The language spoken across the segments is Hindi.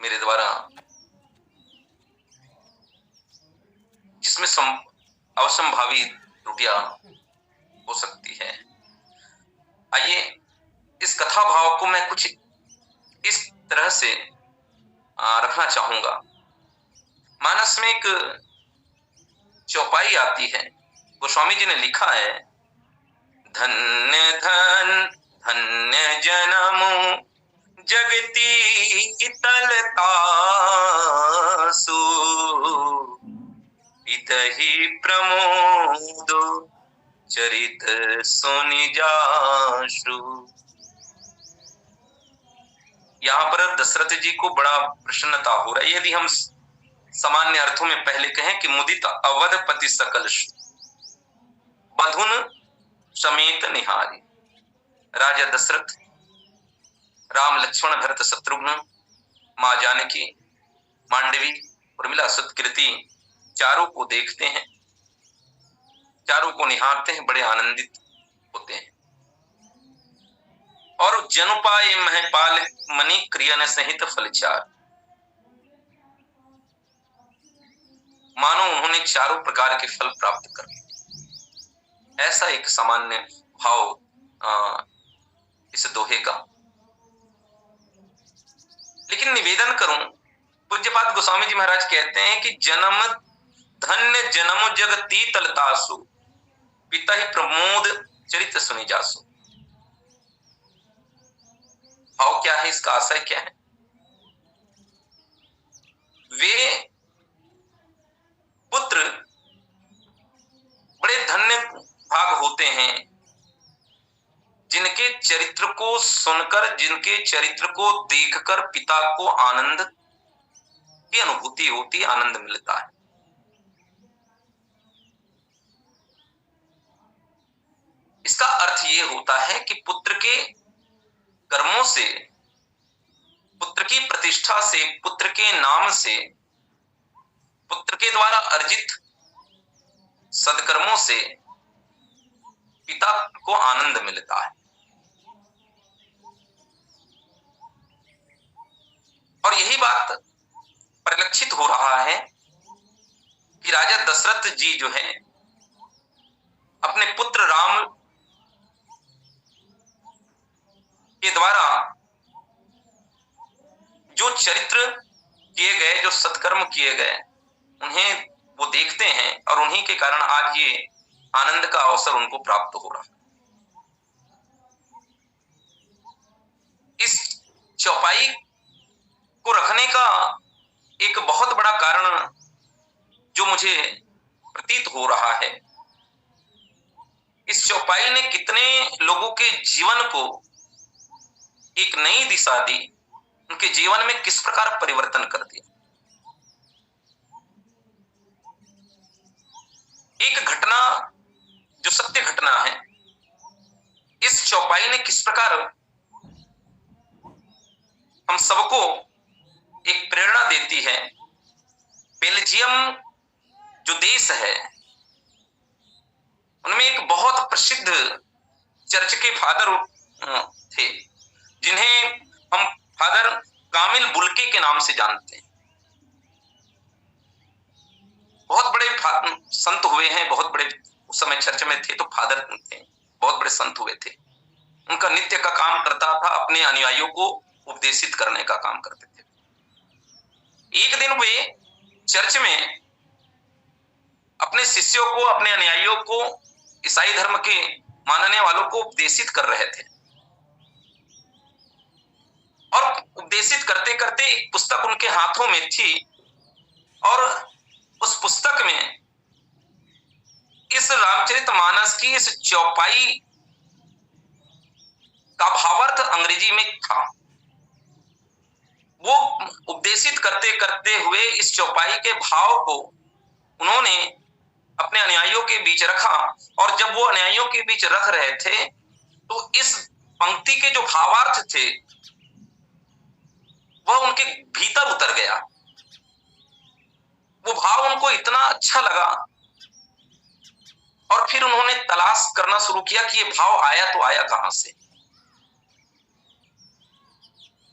मेरे द्वारा जिसमें अवसंभावी त्रुटियां हो सकती है। आइए इस कथा भाव को मैं कुछ इस तरह से रखना चाहूंगा। मानस में एक चौपाई आती है, गोस्वामी जी ने लिखा है, धन्य धन धन्य जनमु जगती तलतासु इतहि प्रमोदो चरित सुनि जाशु। यहां पर दशरथ जी को बड़ा प्रसन्नता हो रहा है। यदि हम सामान्य अर्थों में पहले कहें कि मुदित अवधपति सकल बधुन समेत निहारी, राजा दशरथ राम लक्ष्मण भरत शत्रुघ्न मां जानकी मांडवी उर्मिला सुतकृति चारों को देखते हैं, चारों को निहारते हैं, बड़े आनंदित होते हैं। और जनुपाय महपाल मणि क्रियन सहित फलचार, मानो उन्होंने चारों प्रकार के फल प्राप्त कर लिए। ऐसा एक सामान्य भाव इस दोहे का। लेकिन निवेदन करूं, पूज्यपाद गोस्वामी जी महाराज कहते हैं कि जन्म धन्य जन्म जगती तलतासु पिता ही प्रमोद चरित सुनि जासु। भाव क्या है, इसका आशय क्या है? वे पुत्र बड़े धन्य भाग होते हैं जिनके चरित्र को सुनकर, जिनके चरित्र को देखकर पिता को आनंद की अनुभूति होती, आनंद मिलता है। इसका अर्थ यह होता है कि पुत्र के कर्मों से, पुत्र की प्रतिष्ठा से, पुत्र के नाम से, पुत्र के द्वारा अर्जित सदकर्मों से पिता को आनंद मिलता है। और यही बात परिलक्षित हो रहा है कि राजा दशरथ जी जो है अपने पुत्र राम के द्वारा जो चरित्र किए गए, जो सत्कर्म किए गए, उन्हें वो देखते हैं और उन्हीं के कारण आज ये आनंद का अवसर उनको प्राप्त हो रहा है। इस चौपाई को रखने का एक बहुत बड़ा कारण जो मुझे प्रतीत हो रहा है, इस चौपाई ने कितने लोगों के जीवन को एक नई दिशा दी, उनके जीवन में किस प्रकार परिवर्तन कर दिया। एक घटना जो सत्य घटना है, इस चौपाई ने किस प्रकार हम सबको एक प्रेरणा देती है। बेल्जियम जो देश है, उनमें एक बहुत प्रसिद्ध चर्च के फादर थे जिन्हें हम फादर कामिल बुल्के के नाम से जानते हैं। बहुत बड़े संत हुए हैं, बहुत बड़े उस समय चर्च में थे तो फादर थे, बहुत बड़े संत हुए थे। उनका नित्य का काम करता था, अपने अनुयायियों को उपदेशित करने का काम करते थे। एक दिन वे चर्च में अपने शिष्यों को, अपने अनुयायियों को, ईसाई धर्म के मानने वालों को उपदेशित कर रहे थे। और उपदेशित करते करते एक पुस्तक उनके हाथों में थी और उस पुस्तक में इस रामचरितमानस की इस चौपाई का भावार्थ अंग्रेजी में था। वो उपदेशित करते करते हुए इस चौपाई के भाव को उन्होंने अपने अनुयायियों के बीच रखा, और जब वो अनुयायियों के बीच रख रहे थे तो इस पंक्ति के जो भावार्थ थे वह उनके भीतर उतर गया। वो भाव उनको इतना अच्छा लगा और फिर उन्होंने तलाश करना शुरू किया कि ये भाव आया तो आया कहां से।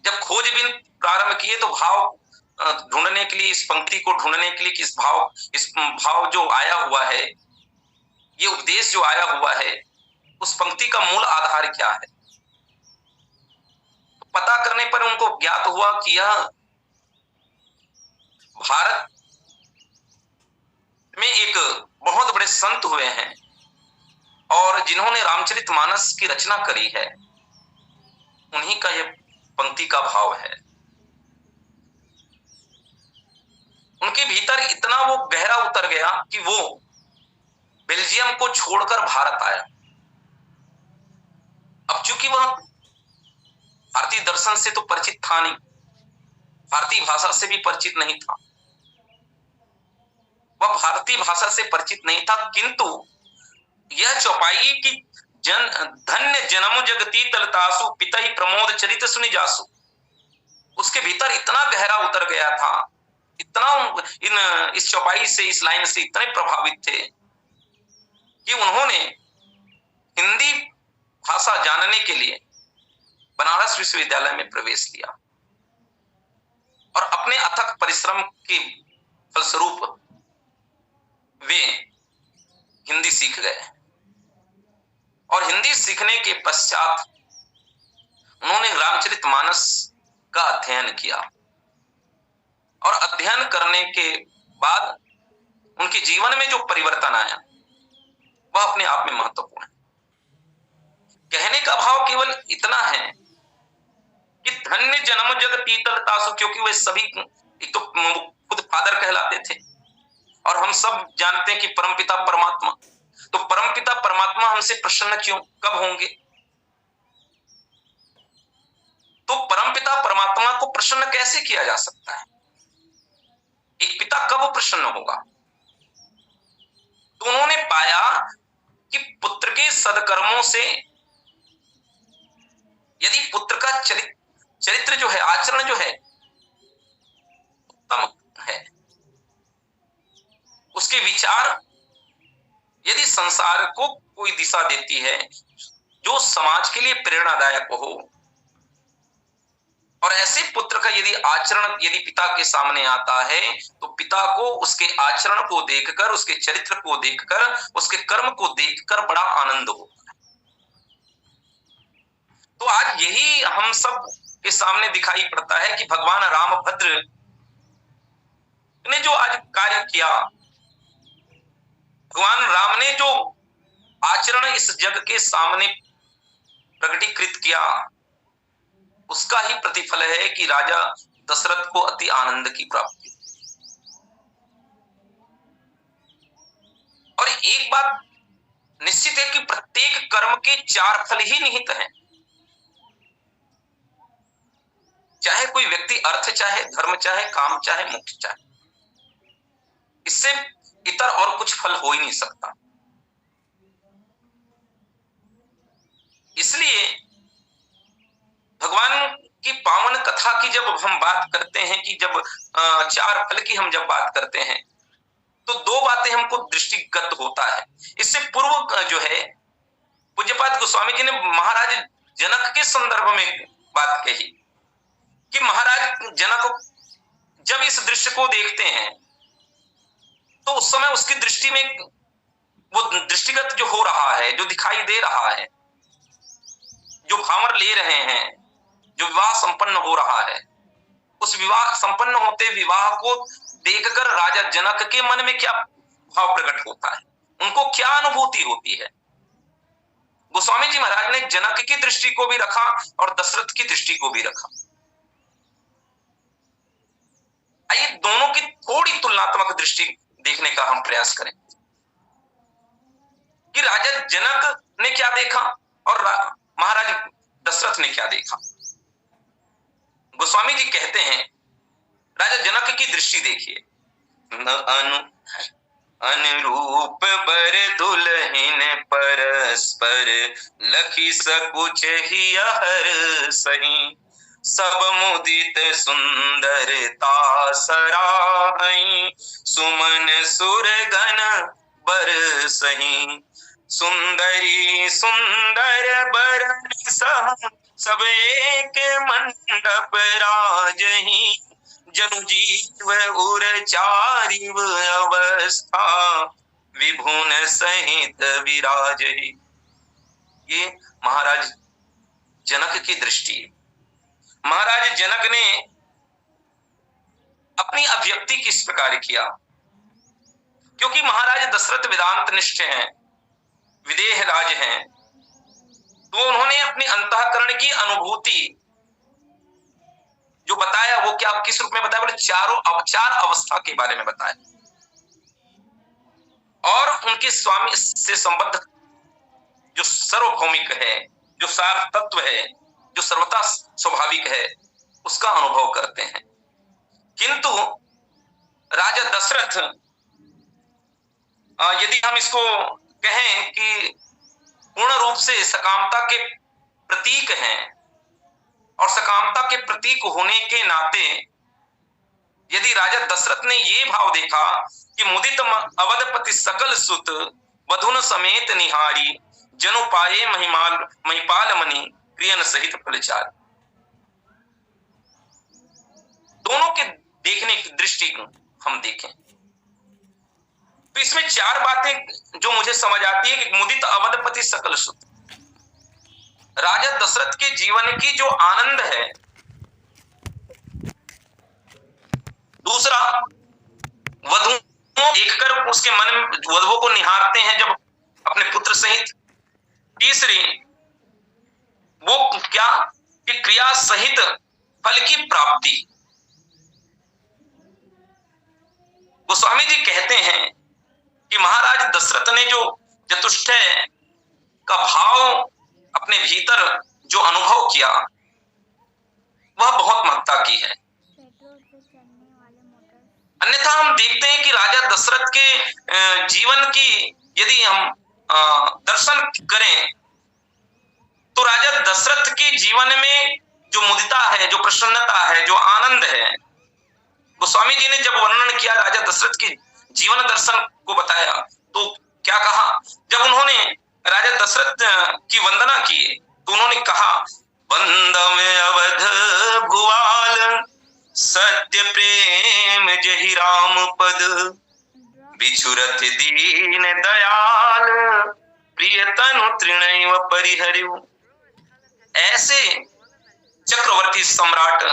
जब खोजबीन प्रारंभ किए तो भाव ढूंढने के लिए, इस पंक्ति को ढूंढने के लिए कि इस भाव जो आया हुआ है, ये उपदेश जो आया हुआ है, उस पंक्ति का मूल आधार क्या है। तो पता करने पर उनको ज्ञात हुआ कि यह भारत में एक बहुत बड़े संत हुए हैं और जिन्होंने रामचरितमानस की रचना करी है, उन्हीं का यह पंक्ति का भाव है। उनके भीतर इतना वो गहरा उतर गया कि वो बेल्जियम को छोड़कर भारत आया। अब चूंकि वह भारतीय दर्शन से तो परिचित था नहीं, भारतीय भाषा से भी परिचित नहीं था, वह भारतीय भाषा से परिचित नहीं था, किंतु यह चौपाई की धन्य जन्म जगती तलतासु पिता ही प्रमोद चरित सुनि जासु, उसके भीतर इतना गहरा उतर गया था, इतना इस चौपाई से, इस लाइन से इतने प्रभावित थे कि उन्होंने हिंदी भाषा जानने के लिए बनारस विश्वविद्यालय में प्रवेश लिया और अपने अथक परिश्रम के फलस्वरूप वे हिंदी सीख गए। और हिंदी सीखने के पश्चात उन्होंने रामचरितमानस का अध्ययन किया और अध्ययन करने के बाद उनके जीवन में जो परिवर्तन आया वह अपने आप में महत्वपूर्ण है। कहने का भाव केवल इतना है कि धन्य जन्म जग तीतलतासु, क्योंकि वे सभी एक तो खुद फादर कहलाते थे और हम सब जानते हैं कि परमपिता परमात्मा, तो परमपिता परमात्मा हमसे प्रसन्न क्यों, कब होंगे? तो परमपिता परमात्मा को प्रसन्न कैसे किया जा सकता है? एक पिता कब प्रसन्न होगा? तो उन्होंने पाया कि पुत्र के सदकर्मों से यदि पुत्र का चरित्र जो है, आचरण जो है उत्तम है, उसके विचार यदि संसार को कोई दिशा देती है, जो समाज के लिए प्रेरणादायक हो, और ऐसे पुत्र का यदि आचरण यदि पिता के सामने आता है तो पिता को उसके आचरण को देखकर, उसके चरित्र को देखकर, उसके कर्म को देखकर बड़ा आनंद होता है। तो आज यही हम सब के सामने दिखाई पड़ता है कि भगवान रामभद्र ने जो आज कार्य किया, भगवान राम ने जो आचरण इस जग के सामने प्रकटीकृत किया, उसका ही प्रतिफल है कि राजा दशरथ को अति आनंद की प्राप्ति। और एक बात निश्चित है कि प्रत्येक कर्म के 4 फल ही निहित हैं। चाहे कोई व्यक्ति अर्थ चाहे, धर्म चाहे, काम चाहे, मोक्ष चाहे, इससे इतर और कुछ फल हो ही नहीं सकता। इसलिए भगवान की पावन कथा की जब हम बात करते हैं, कि जब 4 फल की हम जब बात करते हैं, तो 2 बातें हमको दृष्टिगत होता है। इससे पूर्व जो है पूज्यपाद गोस्वामी जी ने महाराज जनक के संदर्भ में बात कही कि महाराज जनक जब इस दृश्य को देखते हैं तो उस समय उसकी दृष्टि में वो दृष्टिगत जो हो रहा है, जो दिखाई दे रहा है, जो भावर ले रहे हैं, जो विवाह संपन्न हो रहा है, उस विवाह संपन्न होते विवाह को देखकर राजा जनक के मन में क्या भाव प्रकट होता है, उनको क्या अनुभूति होती है। गोस्वामी जी महाराज ने जनक की दृष्टि को भी रखा और दशरथ की दृष्टि को भी रखा। आइए दोनों की थोड़ी तुलनात्मक दृष्टि देखने का हम प्रयास करें कि राजा जनक ने क्या देखा और महाराज दशरथ ने क्या देखा। गोस्वामी जी कहते हैं, राजा जनक की दृष्टि देखिए, अनुरूप बर दुल्हिन परस्पर लखी सकुच ही हर सही, सब मुदित सुंदरता सराहई, सुमन सुरगन बरसहि, सुंदरी सुंदर बरन सह, सब एक मंडप राजहि, जनु जीव उर चारिव अवस्था विभुन सहित विराज। ये महाराज जनक की दृष्टि है। महाराज जनक ने अपनी अभिव्यक्ति किस प्रकार किया, क्योंकि महाराज दशरथ वेदांत निष्ठ हैं, विदेह राज हैं, तो उन्होंने अपनी अंतःकरण की अनुभूति जो बताया वो क्या, किस रूप में बताया, बोले चार अवस्था के बारे में बताया, और उनके स्वामी से संबद्ध जो सर्वभौमिक है, जो सार तत्व है, जो सर्वथा स्वाभाविक है, उसका अनुभव करते हैं। किंतु राजा दशरथ, यदि हम इसको कहें कि पूर्ण रूप से सकामता के प्रतीक हैं, और सकामता के प्रतीक होने के नाते यदि राजा दशरथ ने ये भाव देखा कि मुदित अवधपति सकल सुत वधुन समेत निहारी जनु पाए महिपाल मणि प्रियन सहित फलचार, दोनों के देखने की दृष्टि हम देखें तो इसमें चार बातें जो मुझे समझ आती है कि मुदित अवधपति सकल सुत, राजा दशरथ के जीवन की जो आनंद है, दूसरा वधु देखकर उसके मन में वधुओं को निहारते हैं जब अपने पुत्र सहित, तीसरी वो क्या कि क्रिया सहित फल की प्राप्ति। गोस्वामी जी कहते हैं कि महाराज दशरथ ने जो चतुष्टय का भाव अपने भीतर जो अनुभव किया वह बहुत महत्ता की है। अन्यथा हम देखते हैं कि राजा दशरथ के जीवन की यदि हम दर्शन करें तो राजा दशरथ के जीवन में जो मुदिता है, जो प्रसन्नता है, जो आनंद है, गोस्वामी जी ने जब वर्णन किया राजा दशरथ के जीवन दर्शन को बताया तो क्या कहा, जब उन्होंने राजा दशरथ की वंदना की तो उन्होंने कहा, वंदम अवध भुवाल सत्य प्रेम जहि राम पद बिछुरत दीन दयाल प्रिय तनु तृणैव परिहरिउ। ऐसे चक्रवर्ती सम्राट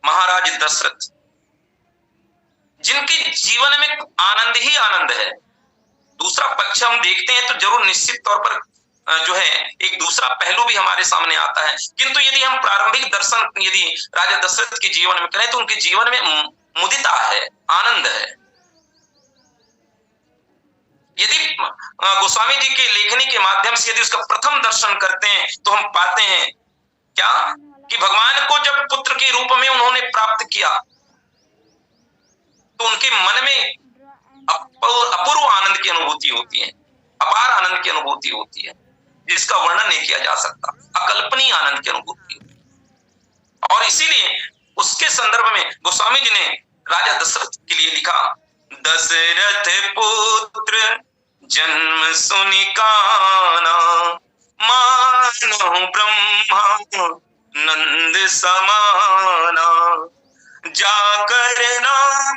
महाराज दशरथ जिनके जीवन में आनंद ही आनंद है। दूसरा पक्ष हम देखते हैं तो जरूर निश्चित तौर पर जो है एक दूसरा पहलू भी हमारे सामने आता है, किंतु यदि हम प्रारंभिक दर्शन यदि राजा दशरथ के जीवन में करें तो उनके जीवन में मुदिता है, आनंद है। यदि गोस्वामी जी के लेखनी के माध्यम से यदि उसका प्रथम दर्शन करते हैं तो हम पाते हैं क्या कि भगवान को जब पुत्र के रूप में उन्होंने प्राप्त किया तो उनके मन में अपूर्व आनंद की अनुभूति होती है, अपार आनंद की अनुभूति होती है जिसका वर्णन नहीं किया जा सकता, अकल्पनीय आनंद की अनुभूति। और इसीलिए उसके संदर्भ में गोस्वामी जी ने राजा दशरथ के लिए लिखा, दशरथ पुत्र जन्म सुनिकाना मानहु ब्रह्मा नंद समाना जाकर नाम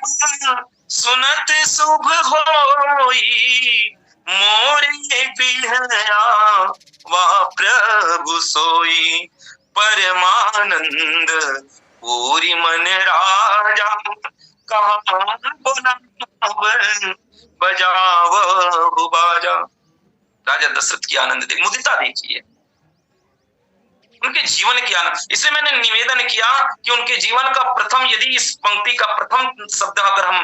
सुनत शुभ होई मोरे गृहया वा प्रभु सोई परमानंद पूरी मन राजा कहाँ बुलावन बजावहु बाजा। राजा दशरथ की आनंद देख, मुदिता देखिए, उनके जीवन की आनंद। इसलिए मैंने निवेदन किया कि उनके जीवन का प्रथम, यदि इस पंक्ति का प्रथम शब्द अगर हम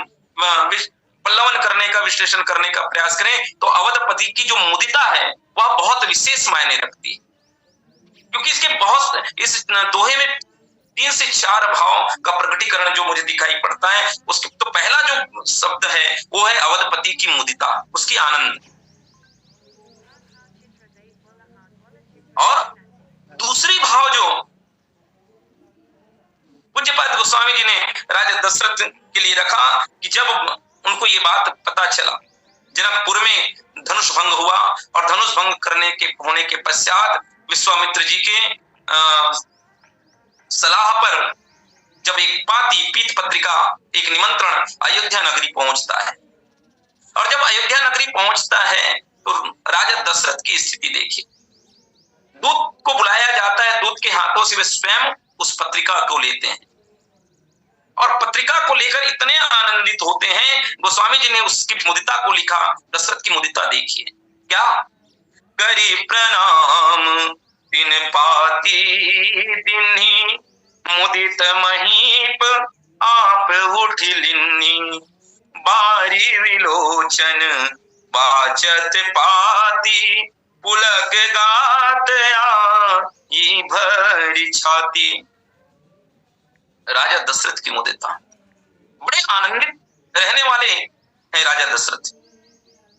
पल्लवन करने का, विश्लेषण करने का प्रयास करें तो अवधपति की जो मुदिता है वह बहुत विशेष मायने रखती है, क्योंकि इसके बहुत इस दोहे में 3 से 4 भाव का प्रकटीकरण जो मुझे दिखाई पड़ता है। उसके तो पहला जो शब्द है वो है अवधपति की मुदिता, उसकी आनंद, और दूसरी भाव जो पूज्यपाद गोस्वामी जी ने राजा दशरथ के लिए रखा कि जब उनको ये बात पता चला, जनकपुर में धनुष भंग हुआ और धनुष भंग करने के होने के पश्चात विश्वामित्र जी के सलाह पर जब एक पाती पीत पत्रिका एक निमंत्रण अयोध्या नगरी पहुंचता है, और जब अयोध्या नगरी पहुंचता है तो राजा दशरथ की स्थिति देखिए। दूत को बुलाया जाता है, दूत के हाथों से वे स्वयं उस पत्रिका को लेते हैं और पत्रिका को लेकर इतने आनंदित होते हैं। गोस्वामी जी ने उसकी मुदिता को लिखा, दशरथ की मुदिता देखिए क्या, करी प्रणाम तिन पाती दिन्ही, मुदित महीप आप उठ लिन्नी, बारी विलोचन बाचत पाती, पुलक गात आई भरी छाती। राजा दशरथ की मुदिता, बड़े आनंदित रहने वाले हैं राजा दशरथ।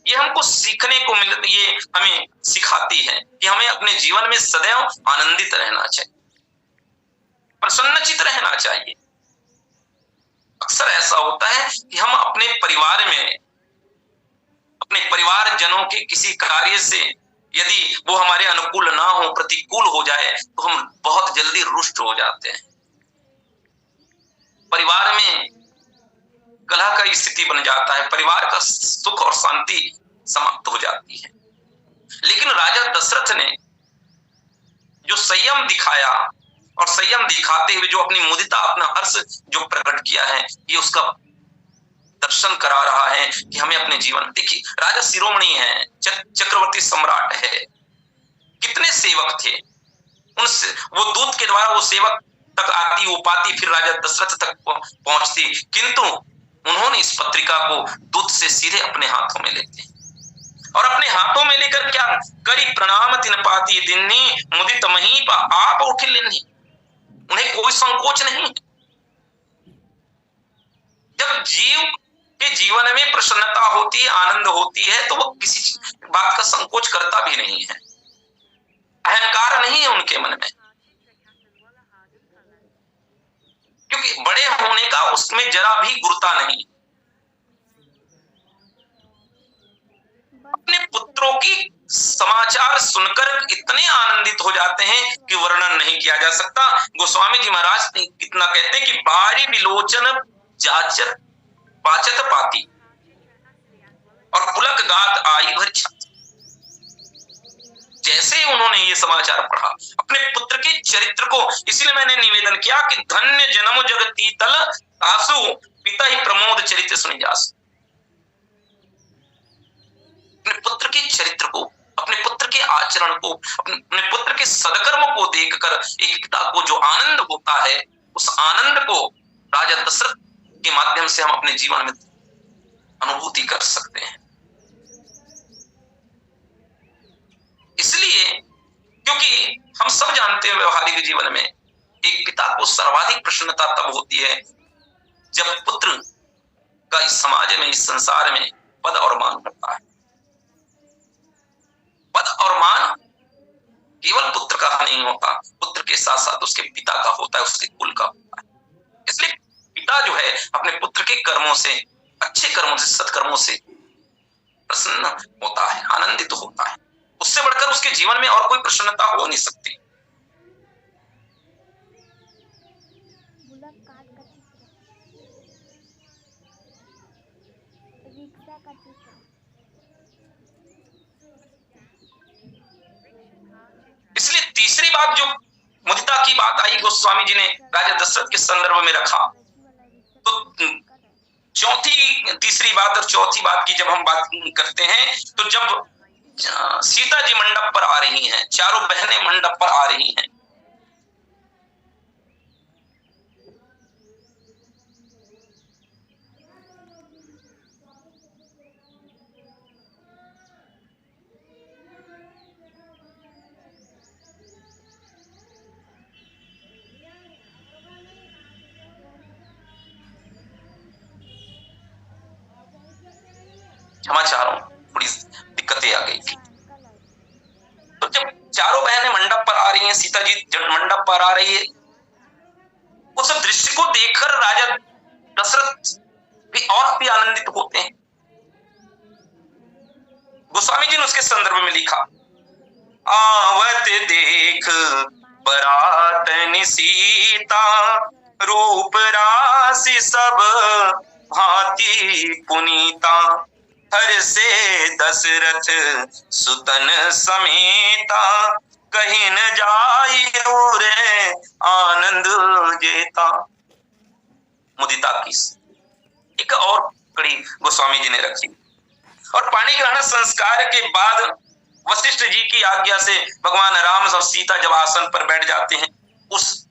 ये हमको सीखने को ये हमें सिखाती है कि हमें अपने जीवन में सदैव आनंदित रहना चाहिए, प्रसन्नचित रहना चाहिए। अक्सर ऐसा होता है कि हम अपने परिवार में, अपने परिवारजनों के किसी कार्य से यदि वो हमारे अनुकूल ना हो, प्रतिकूल हो जाए, तो हम बहुत जल्दी रुष्ट हो जाते हैं। परिवार में कलह का स्थिति बन जाता है, परिवार का सुख और शांति समाप्त हो जाती है। लेकिन राजा दशरथ ने जो संयम दिखाया और संयम दिखाते हुए जो अपनी मुदिता, अपना हर्ष जो प्रकट किया है, ये उसका दर्शन करा रहा है कि हमें अपने जीवन, देखिए राजा शिरोमणि है, चक्रवर्ती सम्राट है, कितने सेवक थे, उनसे वो दूत के द्वारा वो सेवक तक आती, वो पाती फिर राजा दशरथ तक पहुंचती, किंतु उन्होंने इस पत्रिका को दूत से सीधे अपने हाथों में लेते और अपने हाथों में लेकर क्या, करी प्रणाम तिन पाती दिन्नी, मुदित महीप आप उठ लिन्नी। उन्हें कोई संकोच नहीं। जब जीव के जीवन में प्रसन्नता होती है, आनंद होती है, तो वो किसी बात का संकोच करता भी नहीं है, अहंकार नहीं है उनके मन में, क्योंकि बड़े होने का उसमें जरा भी गुरुता नहीं। अपने पुत्रों की समाचार सुनकर इतने आनंदित हो जाते हैं कि वर्णन नहीं किया जा सकता। गोस्वामी जी महाराज कितना कहते हैं कि बारी विलोचन जाचत बाचत पाती और पुलक गात आई भर छाती। जैसे उन्होंने ये समाचार पढ़ा अपने पुत्र के चरित्र को, इसलिए मैंने निवेदन किया कि धन्य जन्म जगती तल आसु, पिता ही प्रमोद चरित्र सुनि जासु। अपने पुत्र के चरित्र को, अपने पुत्र के आचरण को, अपने पुत्र के सदकर्म को देखकर एक पिता को जो आनंद होता है, उस आनंद को राजा दशरथ के माध्यम से हम अपने जीवन में अनुभूति कर सकते हैं। इसलिए क्योंकि हम सब जानते हैं व्यवहारिक जीवन में एक पिता को सर्वाधिक प्रसन्नता तब होती है जब पुत्र का इस समाज में, इस संसार में पद और मान होता है। पद और मान केवल पुत्र का नहीं होता, पुत्र के साथ साथ उसके पिता का होता है, उसके कुल का होता है। इसलिए पिता जो है अपने पुत्र के कर्मों से, अच्छे कर्मों से, सत्कर्मों से प्रसन्न होता है, आनंदित होता है। उससे बढ़कर उसके जीवन में और कोई प्रसन्नता हो नहीं सकती। इसलिए तीसरी बात जो मुदिता की बात आई, गोस्वामी जी ने राजा दशरथ के संदर्भ में रखा, तो तीसरी बात और चौथी बात की जब हम बात करते हैं, तो जब सीता जी मंडप पर आ रही हैं, चारों बहनें मंडप पर आ रही हैं, क्षमा चाह रहा हूं, थोड़ी दिक्कतें आ गई थी। तो जब चारों बहनें मंडप पर आ रही हैं, सीता जी जब मंडप पर आ रही है, उस दृश्य को देखकर राजा दशरथ भी और भी आनंदित होते हैं। गोस्वामी जी ने उसके संदर्भ में लिखा, आवत देख बरातन सीता, रूप राशि सब भांति पुनीता, हर से दशरथ सुतन समेता, कहीं न जाई और आनंद जेता। मुदिता की एक और कड़ी गोस्वामी जी ने रखी। और पाणी ग्रहण संस्कार के बाद वशिष्ठ जी की आज्ञा से भगवान राम और सीता जब आसन पर बैठ जाते हैं, उस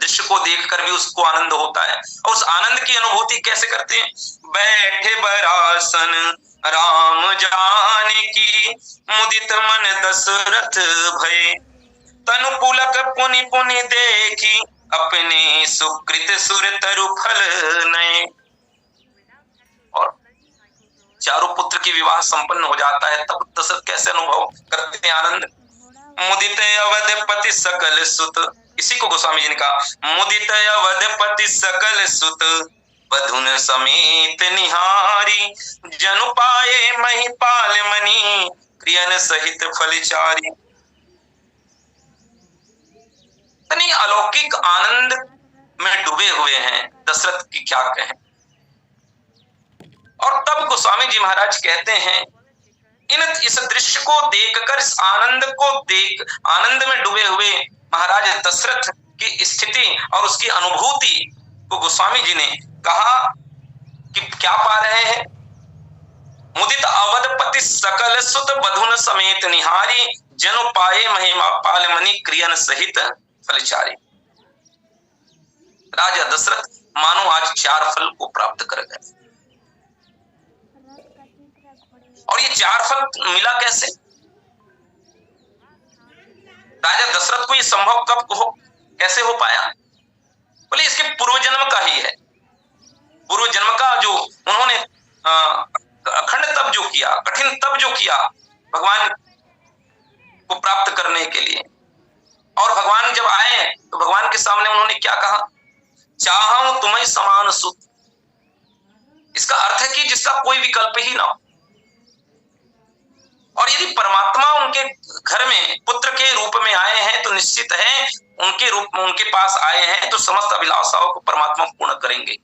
दृश्य को देखकर भी उसको आनंद होता है। और उस आनंद की अनुभूति कैसे करते हैं? बैठे बरासन राम जानकी, मुदित मन दशरथ भय, तनु पुलक पुनि पुनि देखी, अपने सुकृत सुर तरु फल नए। और चारों पुत्र की विवाह संपन्न हो जाता है, तब दशरथ कैसे अनुभव करते हैं आनंद? मुदित अवधपति सकल सुत, इसी को गोस्वामी जी ने कहा, मुदित अवधपति सकल सुत, बधुन समेत निहारी, जनु पाए महिपाल मणि, क्रियन सहित फलचारी। इतनी अलौकिक आनंद में डूबे हुए हैं दशरथ की क्या कहें। और तब गोस्वामी जी महाराज कहते हैं, इस दृश्य को देखकर, इस आनंद में डूबे हुए महाराज दशरथ की स्थिति और उसकी अनुभूति को गोस्वामी जी ने कहा कि क्या पा रहे हैं? मुदित अवधपति सकल सुत, बधुन समेत निहारी, जनु पाए महिमा पाल मणि, क्रियन सहित फलचारी। राजा दशरथ मानो आज 4 फल को प्राप्त कर गए। और ये 4 फल मिला कैसे? राजा दशरथ को ये संभव कैसे हो पाया? बोले इसके पूर्व जन्म का ही है। पूर्व जन्म का जो उन्होंने अखंड तप जो किया, कठिन तप जो किया भगवान को प्राप्त करने के लिए। और भगवान जब आए तो भगवान के सामने उन्होंने क्या कहा? चाहूं तुम्हें समान सुत। इसका अर्थ है कि जिसका कोई विकल्प ही ना हो। और यदि परमात्मा उनके घर में पुत्र के रूप में आए हैं तो निश्चित है उनके पास आए हैं तो समस्त अभिलाषाओं को परमात्मा पूर्ण करेंगे,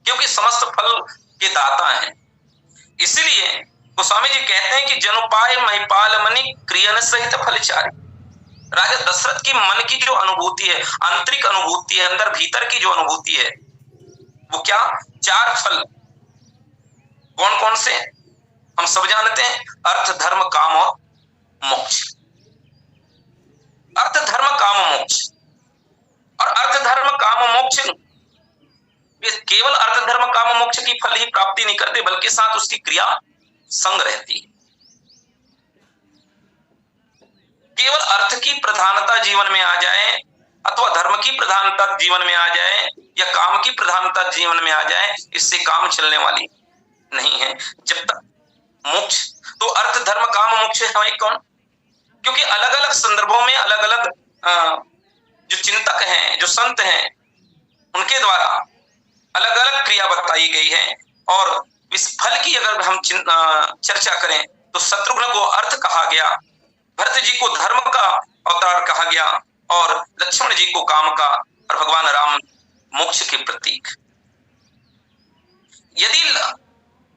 क्योंकि समस्त फल के दाता हैं। इसलिए गोस्वामी जी कहते हैं कि जनु पाए महिपाल मणि, क्रियन सहित फलचारी। राजा दशरथ की मन की जो अनुभूति है, आंतरिक अनुभूति है, अंदर भीतर की जो अनुभूति है, वो क्या? 4 फल। कौन कौन से? हम सब जानते हैं, अर्थ धर्म काम और मोक्ष। अर्थ धर्म काम मोक्ष। और अर्थ धर्म काम मोक्ष केवल अर्थ धर्म काम मोक्ष की फल ही प्राप्ति नहीं करते, बल्कि साथ उसकी क्रिया संग रहती है। केवल अर्थ की प्रधानता जीवन में आ जाए अथवा धर्म की प्रधानता जीवन में आ जाए या काम की प्रधानता जीवन में आ जाए, इससे काम चलने वाली नहीं है। जब तक मोक्ष, तो अर्थ धर्म काम मोक्ष है कौन? क्योंकि अलग अलग संदर्भों में अलग अलग जो चिंतक हैं, जो संत हैं, उनके द्वारा अलग अलग क्रिया बताई गई है। और इस फल की अगर हम चर्चा करें तो शत्रुघ्न को अर्थ कहा गया, भरत जी को धर्म का अवतार कहा गया, और लक्ष्मण जी को काम का, और भगवान राम मोक्ष के प्रतीक। यदि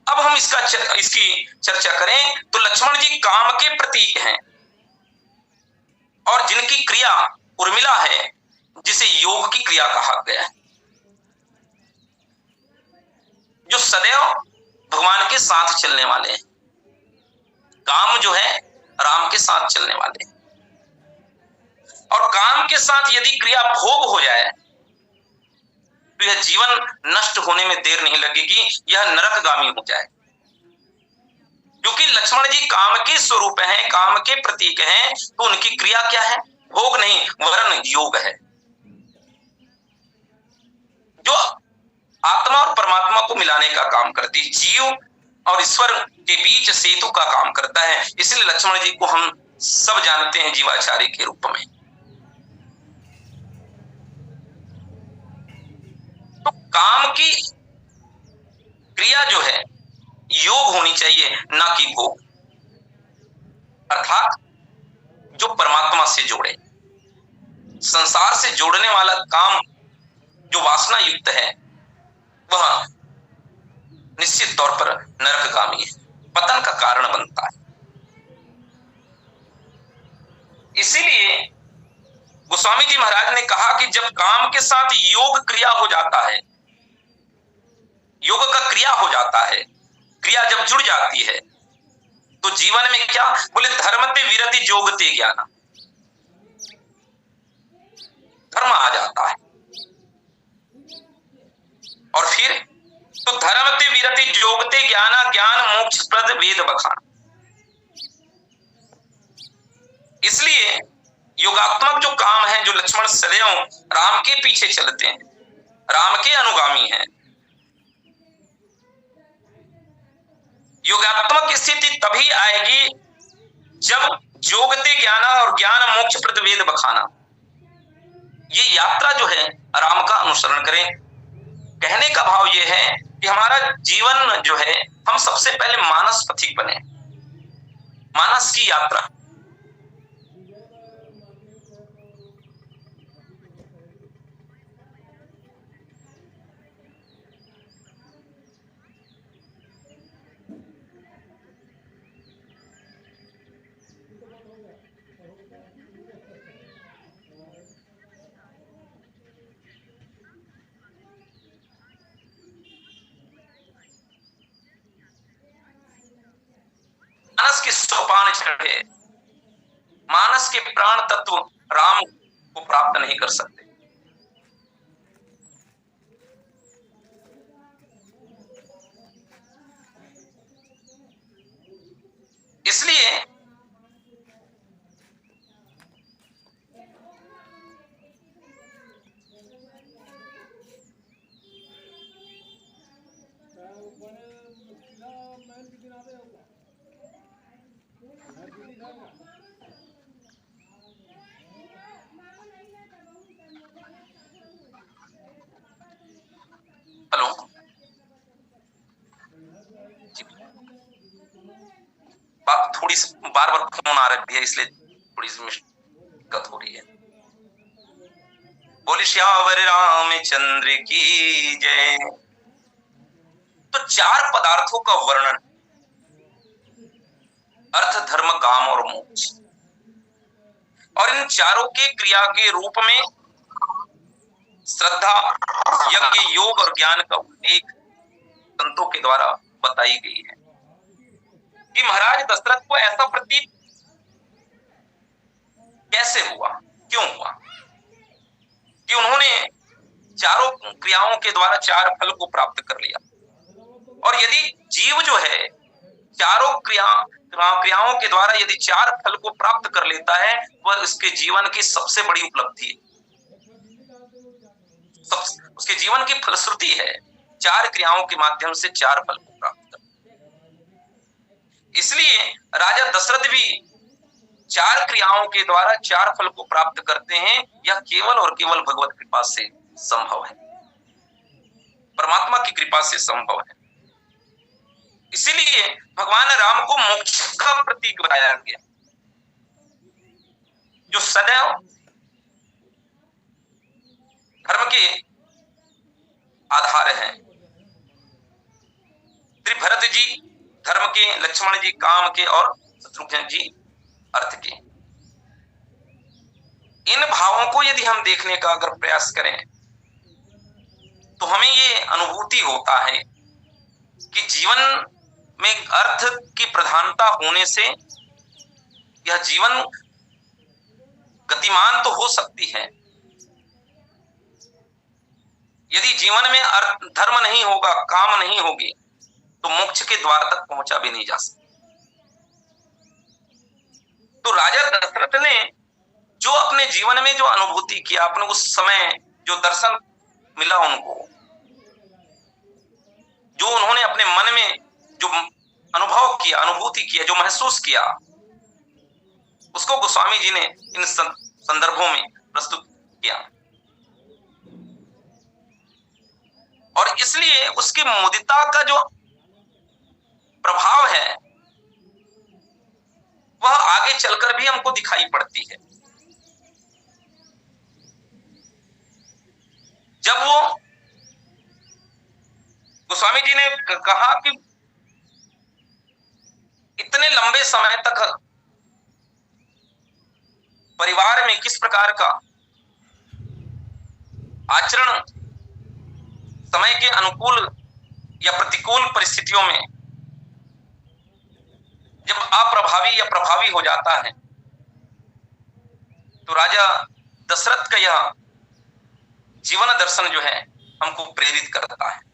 अब हम इसकी चर्चा करें तो लक्ष्मण जी काम के प्रतीक हैं, और जिनकी क्रिया उर्मिला है, जिसे योग की क्रिया कहा गया है, जो सदैव भगवान के साथ चलने वाले हैं। काम जो है राम के साथ चलने वाले हैं। और काम के साथ यदि क्रिया भोग हो जाए तो यह जीवन नष्ट होने में देर नहीं लगेगी, यह नरकगामी हो जाए। क्योंकि लक्ष्मण जी काम के स्वरूप हैं, काम के प्रतीक हैं, तो उनकी क्रिया क्या है? भोग नहीं, वरन योग है, जो आत्मा और परमात्मा को मिलाने का काम करती है, जीव और ईश्वर के बीच सेतु का काम करता है। इसलिए लक्ष्मण जी को हम सब जानते हैं जीवाचार्य के रूप में। तो काम की क्रिया जो है योग होनी चाहिए, ना कि भोग, अर्थात जो परमात्मा से जोड़े। संसार से जोड़ने वाला काम जो वासना युक्त है वह निश्चित तौर पर नरकगामी है, पतन का कारण बनता है। इसीलिए गोस्वामी जी महाराज ने कहा कि जब काम के साथ योग क्रिया हो जाता है, योग का क्रिया हो जाता है, क्रिया जब जुड़ जाती है तो जीवन में क्या बोले, धर्मते विरति जोगते ज्ञान, धर्म आ जाता है। और फिर तो धर्मते विरति जोगते ज्ञान, ज्ञान मोक्ष प्रद वेद बखान। इसलिए योगात्मक जो काम है, जो लक्ष्मण सदैव राम के पीछे चलते हैं, राम के अनुगामी हैं, योगात्मक स्थिति तभी आएगी जब जोगते ज्ञान और ज्ञान मोक्ष प्रद वेद बखाना, ये यात्रा जो है राम का अनुसरण करें। कहने का भाव ये है कि हमारा जीवन जो है, हम सबसे पहले मानस पथिक बने, मानस की यात्रा। मानस के सोपान चढ़े, मानस के प्राण तत्व राम को प्राप्त नहीं कर सकते। इसलिए हेलो बात थोड़ी सी बार बार फोन आ रही है, इसलिए थोड़ी सी दिक्कत हो रही है। बोले श्यावर रामचंद्र की जय। तो चार पदार्थों का वर्णन, अर्थ धर्म काम और मोक्ष, और इन चारों के क्रिया के रूप में श्रद्धा, यज्ञ, योग और ज्ञान का उल्लेख संतों के द्वारा बताई गई है कि महाराज दशरथ को ऐसा प्रतीत कैसे हुआ, क्यों हुआ कि उन्होंने चारों क्रियाओं के द्वारा चार फल को प्राप्त कर लिया। और यदि जीव जो है चारों क्रियाओं के द्वारा यदि चार फल को प्राप्त कर लेता है, वह उसके जीवन की सबसे बड़ी उपलब्धि है, उसके जीवन की फलश्रुति है, चार क्रियाओं के माध्यम से चार फल को प्राप्त कर। इसलिए राजा दशरथ भी चार क्रियाओं के द्वारा चार फल को प्राप्त करते हैं। यह केवल और केवल भगवत कृपा से संभव है, परमात्मा की कृपा से संभव है। इसीलिए भगवान राम को मोक्ष का प्रतीक बताया गया, जो सदैव धर्म के आधार हैं। श्री भरत जी धर्म के, लक्ष्मण जी काम के और शत्रुघ्न जी अर्थ के। इन भावों को यदि हम देखने का अगर प्रयास करें तो हमें ये अनुभूति होता है कि जीवन में अर्थ की प्रधानता होने से यह जीवन गतिमान तो हो सकती है। यदि जीवन में अर्थ धर्म नहीं होगा, काम नहीं होगी, तो मोक्ष के द्वार तक पहुंचा भी नहीं जा सकता। तो राजा दशरथ ने जो अपने जीवन में जो अनुभूति किया, अपने उस समय जो दर्शन मिला उनको, जो उन्होंने अपने मन में जो अनुभव किया, अनुभूति किया, जो महसूस किया, उसको गोस्वामी जी ने इन संदर्भों में प्रस्तुत किया। और इसलिए उसकी मुदिता का जो प्रभाव है वह आगे चलकर भी हमको दिखाई पड़ती है। स्वामी जी ने कहा कि इतने लंबे समय तक परिवार में किस प्रकार का आचरण समय के अनुकूल या प्रतिकूल परिस्थितियों में जब अप्रभावी या प्रभावी हो जाता है, तो राजा दशरथ का यह जीवन दर्शन जो है हमको प्रेरित करता है।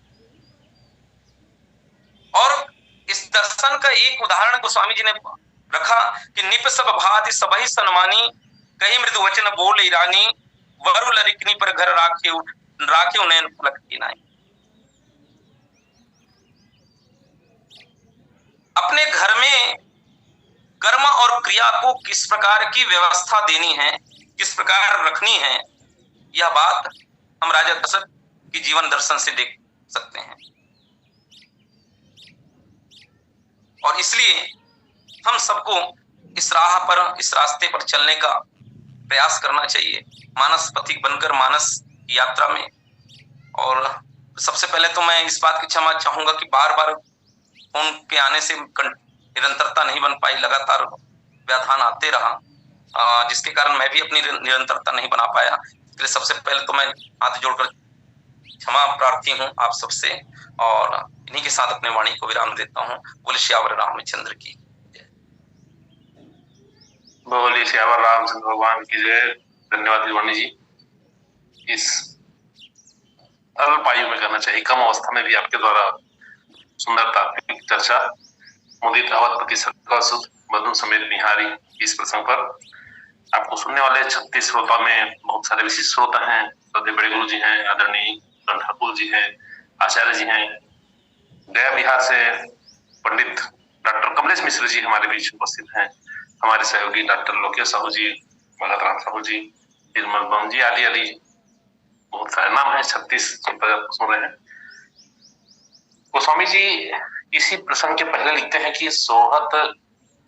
और इस दर्शन का एक उदाहरण गोस्वामी जी ने रखा कि निप सब भाति सबहि सन्मानी, कही मृदु वचन बोल रानी, वरु लरिकनी पर घर राखे उन्हें फलक किनाई। अपने घर में कर्म और क्रिया को किस प्रकार की व्यवस्था देनी है, किस प्रकार रखनी है, यह बात हम राजा दशरथ की जीवन दर्शन से देख सकते हैं। और इसलिए हम सबको इस राह पर, इस रास्ते पर चलने का प्रयास करना चाहिए, मानस पथिक बनकर मानस की यात्रा में। और सबसे पहले तो मैं इस बात की क्षमा चाहूंगा कि बार बार फोन के आने से निरंतरता नहीं बन पाई, लगातार व्यवधान आते रहा, जिसके कारण मैं भी अपनी निरंतरता नहीं बना पाया। इसलिए सबसे पहले तो मैं हाथ जोड़कर क्षमा प्रार्थी हूँ आप सबसे, और इन्हीं के साथ अपने वाणी को विराम देता हूँ। बोले श्यावर रामचंद्र की जय। बोले श्यावर रामचंद्र भगवान की जय। धन्यवाद वाणी जी। इस अल्पायु में करना चाहिए, कम अवस्था में भी आपके द्वारा सुंदर तात्विक चर्चा, मुदित अवधपति सकल सुध मधु समेत निहारी, इस प्रसंग पर आपको सुनने वाले 36 श्रोता में बहुत सारे विशिष्ट श्रोता हैं। श्रद्धे बड़े गुरु जी हैं, आदरणीय ठाकुर जी हैं, आचार्य जी हैं। गया बिहार से पंडित डॉक्टर कमलेश मिश्र जी हमारे बीच उपस्थित हैं। हमारे सहयोगी डॉक्टर लोकेश साहू जी, भगत राम साहू जी, निर्मल बम जी, आदि बहुत सारे नाम है। 36 सुन रहे हैं। गोस्वामी जी इसी प्रसंग के पहले लिखते हैं कि सोहत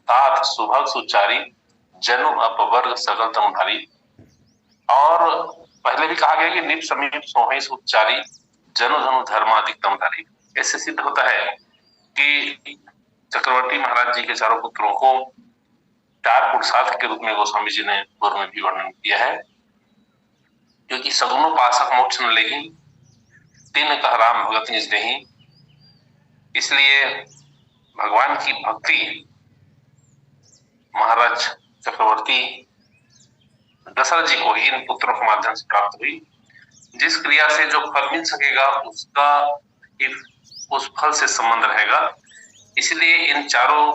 तात सुभग सुचारी, जनु अपवर्ग सकल तमधारी। और पहले भी कहा गया कि निप समीप सोहे सुचारी, जनु धनु धर्माधिक तमधारी। ऐसे सिद्ध होता है कि चक्रवर्ती महाराज जी के चारों पुत्रों को 4 पुरुषार्थ के रूप में गोस्वामी जी ने पूर्व में भी वर्णन किया है, क्योंकि सगुनोपासक मोक्ष न लेहि, तीन कह राम भगत निज देहि। इसलिए भगवान की भक्ति महाराज चक्रवर्ती दशरथ जी को ही इन पुत्रों के माध्यम से प्राप्त हुई। जिस क्रिया से जो फल मिल सकेगा उसका उस फल से संबंध रहेगा। इसलिए इन चारों